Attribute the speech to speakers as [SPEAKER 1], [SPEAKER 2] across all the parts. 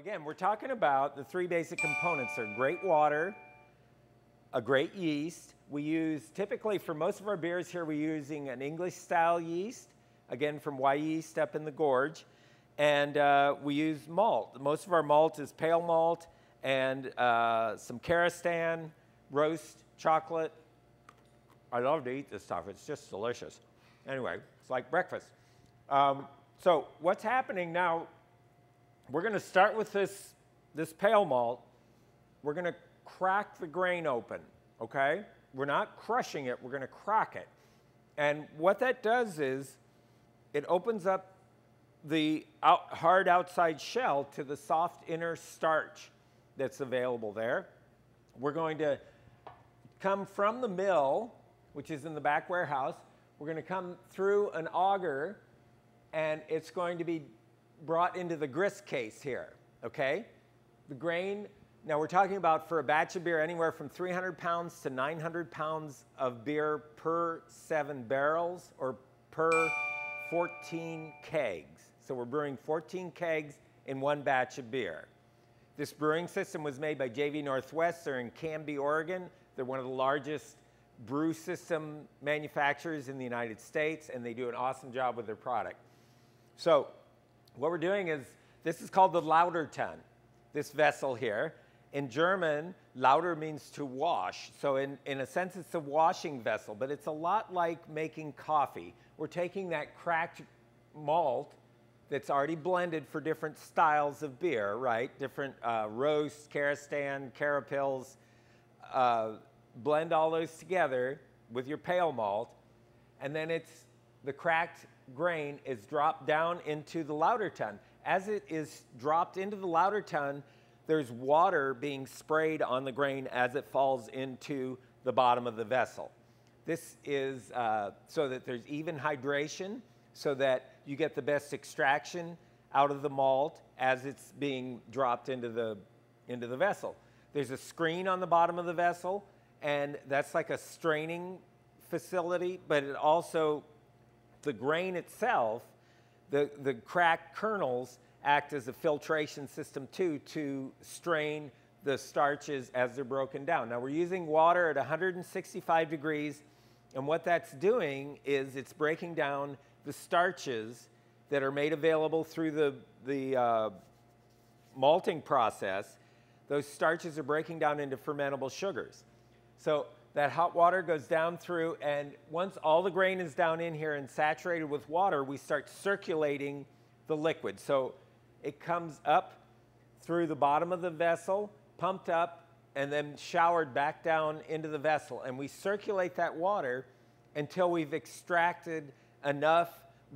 [SPEAKER 1] again, we're talking about the three basic components. They're great water, a great yeast. We use, typically for most of our beers here, we're using an English style yeast, again from Y Yeast up in the gorge. And we use malt. Most of our malt is pale malt and some Karastan, roast chocolate. I love to eat this stuff. It's just delicious. Anyway, it's like breakfast. So what's happening now, we're going to start with this pale malt. We're going to crack the grain open, okay? We're not crushing it. We're going to crack it. And what that does is it opens up the hard outside shell to the soft inner starch that's available there. We're going to come from the mill, which is in the back warehouse. We're going to come through an auger, and it's going to be brought into the grist case here, okay? The grain, now we're talking about for a batch of beer anywhere from 300 pounds to 900 pounds of beer per 7 barrels or per 14 kegs. So we're brewing 14 kegs in one batch of beer. This brewing system was made by JV Northwest. They're in Canby, Oregon. They're one of the largest brew system manufacturers in the United States, and they do an awesome job with their product. So what we're doing is, this is called the Lauterton, this vessel here. In German, lauter means to wash. So in a sense, it's a washing vessel, but it's a lot like making coffee. We're taking that cracked malt that's already blended for different styles of beer, right? Different roasts, Karastan, Carapils. Blend all those together with your pale malt, and then the cracked grain is dropped down into the Lauterton. As it is dropped into the Lauterton, there's water being sprayed on the grain as it falls into the bottom of the vessel. This is so that there's even hydration, so that you get the best extraction out of the malt as it's being dropped into the vessel. There's a screen on the bottom of the vessel, and that's like a straining facility, but it also, the grain itself, the cracked kernels act as a filtration system too to strain the starches as they're broken down. Now we're using water at 165 degrees, and what that's doing is it's breaking down the starches that are made available through the malting process. Those starches are breaking down into fermentable sugars. So that hot water goes down through, and once all the grain is down in here and saturated with water, we start circulating the liquid. So it comes up through the bottom of the vessel, pumped up, and then showered back down into the vessel. And we circulate that water until we've extracted enough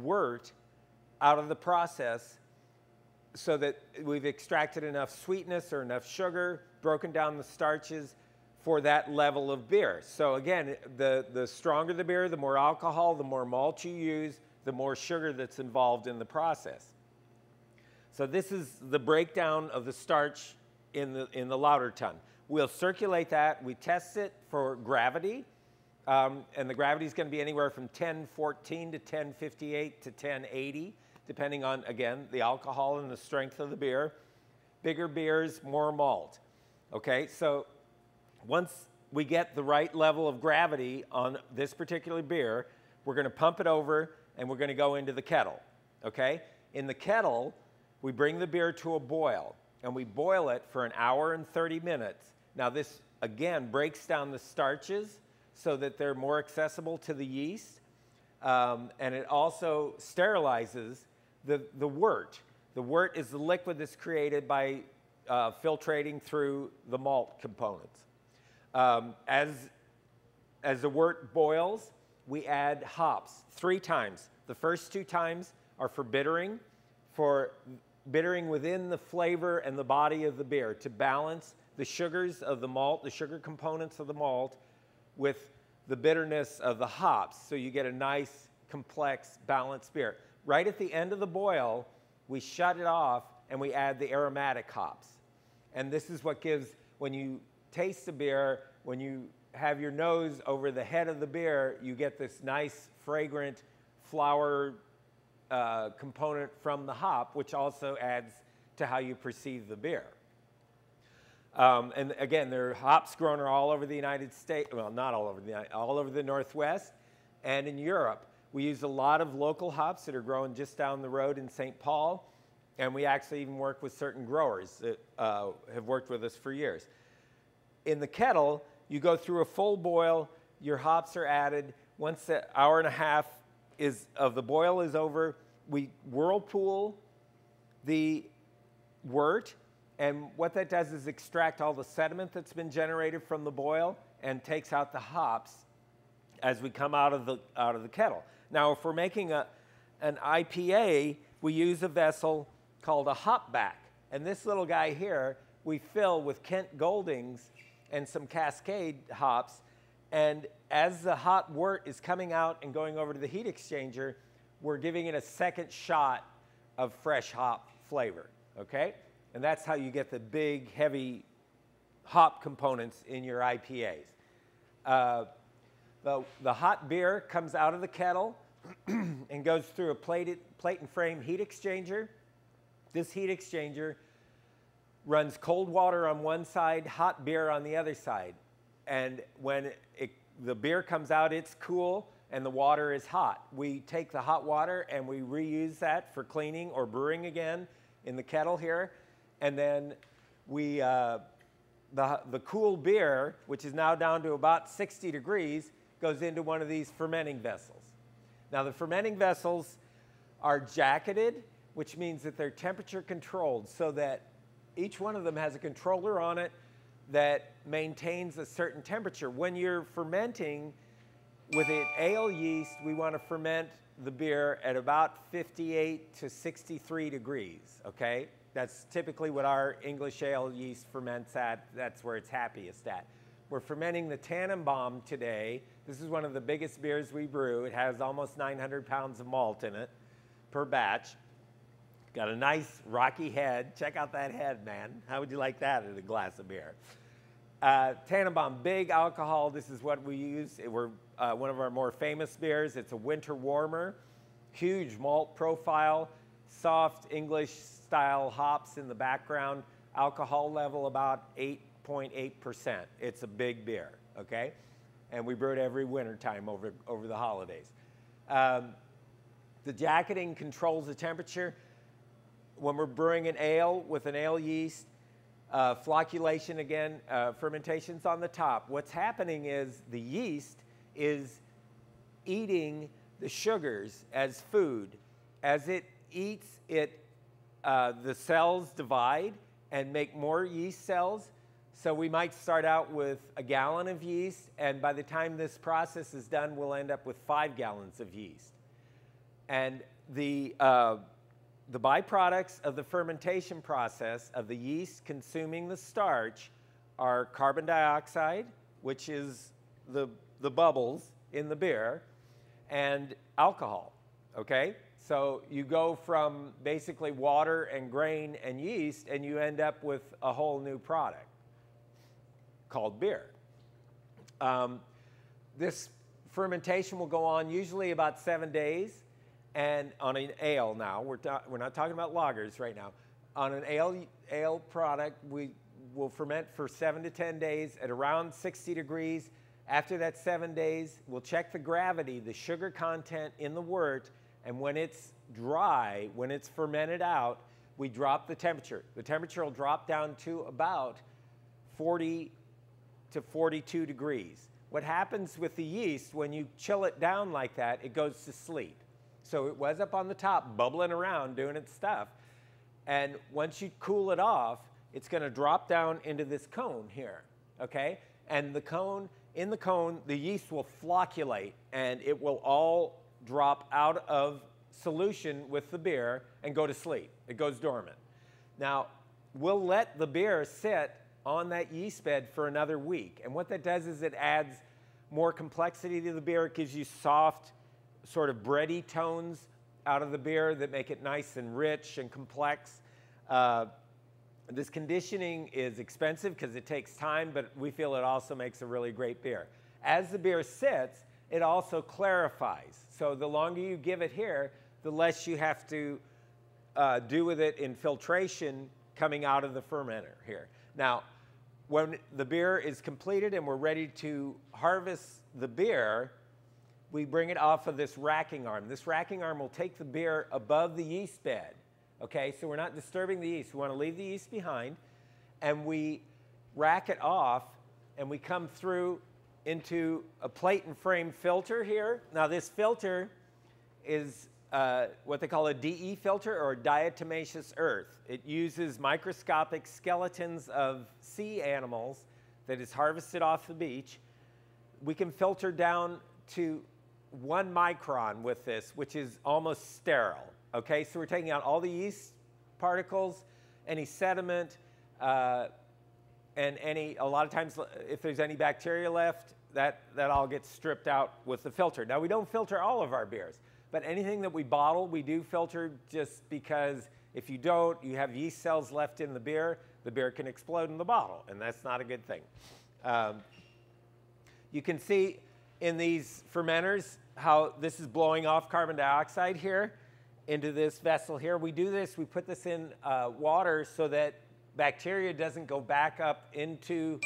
[SPEAKER 1] wort out of the process so that we've extracted enough sweetness or enough sugar, broken down the starches for that level of beer. So again, the stronger the beer, the more alcohol, the more malt you use, the more sugar that's involved in the process. So this is the breakdown of the starch in the Lauterton. We'll circulate that, we test it for gravity, and the gravity is going to be anywhere from 1014 to 1058 to 1080, depending on, again, the alcohol and the strength of the beer. Bigger beers, more malt. Okay, so once we get the right level of gravity on this particular beer, we're going to pump it over and we're going to go into the kettle. Okay? In the kettle, we bring the beer to a boil, and we boil it for an hour and 30 minutes. Now this, again, breaks down the starches so that they're more accessible to the yeast, and it also sterilizes the wort. The wort is the liquid that's created by filtrating through the malt components. As the wort boils, we add hops 3 times. The first 2 times are for bittering within the flavor and the body of the beer to balance the sugars of the malt, the sugar components of the malt, with the bitterness of the hops, so you get a nice, complex, balanced beer. Right at the end of the boil, we shut it off and we add the aromatic hops. And this is what gives, when you taste the beer, when you have your nose over the head of the beer, you get this nice, fragrant flower component from the hop, which also adds to how you perceive the beer. And again, there are hops grown all over the United States, well, not all over all over the Northwest and in Europe. We use a lot of local hops that are grown just down the road in St. Paul, and we actually even work with certain growers that have worked with us for years. In the kettle, you go through a full boil, your hops are added. Once the hour and a half of the boil is over, we whirlpool the wort, and what that does is extract all the sediment that's been generated from the boil and takes out the hops as we come out of the kettle. Now, if we're making an IPA, we use a vessel called a hop back. And this little guy here, we fill with Kent Goldings and some Cascade hops. And as the hot wort is coming out and going over to the heat exchanger, we're giving it a second shot of fresh hop flavor, okay? And that's how you get the big, heavy hop components in your IPAs. The hot beer comes out of the kettle and goes through a plate and frame heat exchanger. This heat exchanger runs cold water on one side, hot beer on the other side. And when the beer comes out, it's cool and the water is hot. We take the hot water and we reuse that for cleaning or brewing again in the kettle here. And then the cool beer, which is now down to about 60 degrees, goes into one of these fermenting vessels. Now, the fermenting vessels are jacketed, which means that they're temperature controlled so that each one of them has a controller on it that maintains a certain temperature. When you're fermenting with an ale yeast, we want to ferment the beer at about 58 to 63 degrees, okay? That's typically what our English ale yeast ferments at. That's where it's happiest at. We're fermenting the Tannenbaum today. This is one of the biggest beers we brew. It has almost 900 pounds of malt in it per batch. Got a nice rocky head. Check out that head, man. How would you like that in a glass of beer? Tannenbaum, big alcohol. This is what we use. We're one of our more famous beers. It's a winter warmer, huge malt profile, soft English-style hops in the background, alcohol level about 8.8%. It's a big beer, okay? And we brew it every winter time over the holidays. The jacketing controls the temperature. When we're brewing an ale with an ale yeast, flocculation again, fermentation's on the top. What's happening is the yeast is eating the sugars as food. As it eats, the cells divide and make more yeast cells. So we might start out with a gallon of yeast, and by the time this process is done, we'll end up with 5 gallons of yeast. And the byproducts of the fermentation process of the yeast consuming the starch are carbon dioxide, which is the bubbles in the beer, and alcohol, okay? So you go from basically water and grain and yeast, and you end up with a whole new product called beer. This fermentation will go on usually about 7 days. And on an ale now, we're not talking about lagers right now. On an ale product, we will ferment for 7 to 10 days at around 60 degrees. After that 7 days, we'll check the gravity, the sugar content in the wort, and when it's dry, when it's fermented out, we drop the temperature. The temperature will drop down to about 40 to 42 degrees. What happens with the yeast, when you chill it down like that, it goes to sleep. So it was up on the top, bubbling around, doing its stuff. And once you cool it off, it's going to drop down into this cone here, okay? And in the cone, the yeast will flocculate, and it will all drop out of solution with the beer and go to sleep. It goes dormant. Now, we'll let the beer sit on that yeast bed for another week. And what that does is it adds more complexity to the beer. It gives you soft, sort of bready tones out of the beer that make it nice and rich and complex. This conditioning is expensive because it takes time, but we feel it also makes a really great beer. As the beer sits, it also clarifies. So the longer you give it here, the less you have to do with it in filtration coming out of the fermenter here. Now, when the beer is completed and we're ready to harvest the beer, we bring it off of this racking arm. This racking arm will take the beer above the yeast bed. Okay, so we're not disturbing the yeast. We want to leave the yeast behind, and we rack it off, and we come through into a plate and frame filter here. Now this filter is what they call a DE filter, or diatomaceous earth. It uses microscopic skeletons of sea animals that is harvested off the beach. We can filter down to 1 micron with this, which is almost sterile. Okay, so we're taking out all the yeast particles, any sediment, and a lot of times if there's any bacteria left, that all gets stripped out with the filter. Now we don't filter all of our beers, but anything that we bottle, we do filter, just because if you don't, you have yeast cells left in the beer can explode in the bottle, and that's not a good thing. You can see in these fermenters how this is blowing off carbon dioxide here into this vessel here. We do this, we put this in water so that bacteria doesn't go back up into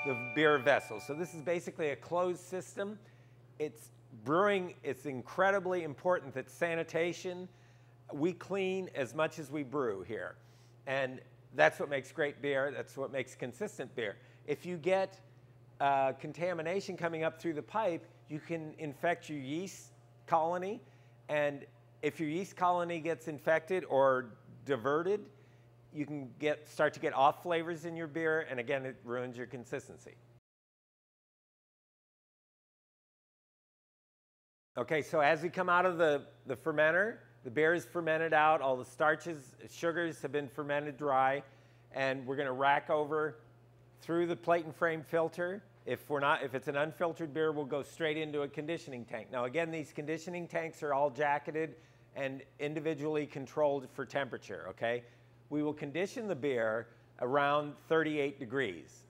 [SPEAKER 1] the beer vessel. So this is basically a closed system. It's brewing, it's incredibly important that sanitation, we clean as much as we brew here. And that's what makes great beer, that's what makes consistent beer. If you get contamination coming up through the pipe, you can infect your yeast colony, and if your yeast colony gets infected or diverted, you can start to get off flavors in your beer, and again, it ruins your consistency. Okay, so as we come out of the fermenter, the beer is fermented out, all the starches, sugars have been fermented dry, and we're gonna rack over through the plate and frame filter. If it's an unfiltered beer, we'll go straight into a conditioning tank. Now again, these conditioning tanks are all jacketed and individually controlled for temperature, okay? We will condition the beer around 38 degrees.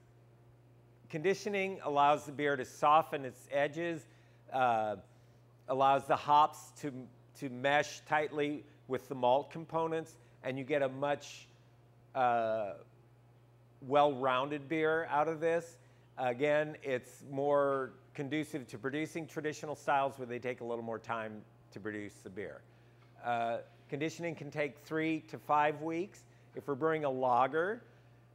[SPEAKER 1] Conditioning allows the beer to soften its edges, allows the hops to mesh tightly with the malt components, and you get a much well-rounded beer out of this. Again, it's more conducive to producing traditional styles where they take a little more time to produce the beer. Conditioning can take 3 to 5 weeks. If we're brewing a lager,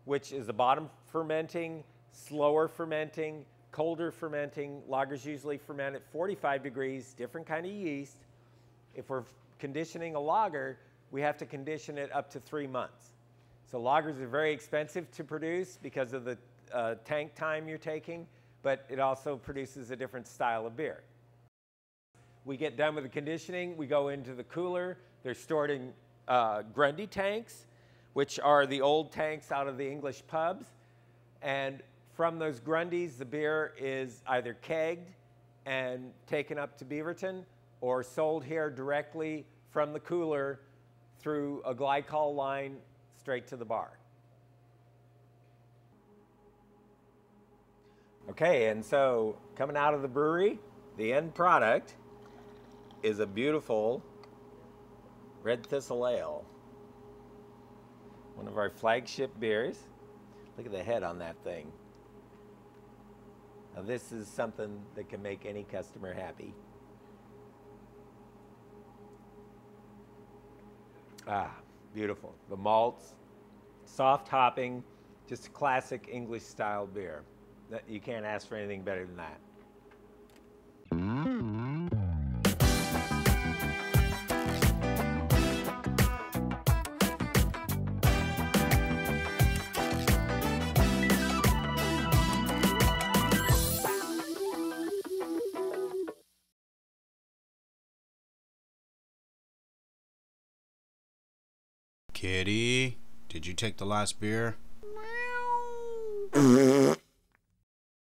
[SPEAKER 1] which is a bottom fermenting, slower fermenting, colder fermenting, lagers usually ferment at 45 degrees, different kind of yeast. If we're conditioning a lager, we have to condition it up to 3 months. So lagers are very expensive to produce because of the tank time you're taking, but it also produces a different style of beer. We get done with the conditioning, we go into the cooler. They're stored in Grundy tanks, which are the old tanks out of the English pubs. And from those Grundys, the beer is either kegged and taken up to Beaverton, or sold here directly from the cooler through a glycol line straight to the bar. Okay, and so coming out of the brewery, the end product is a beautiful Red Thistle Ale. One of our flagship beers. Look at the head on that thing. Now this is something that can make any customer happy. Ah, beautiful. The malts, soft hopping, just a classic English style beer. You can't ask for anything better than that.
[SPEAKER 2] Kitty, did you take the last beer? Meow.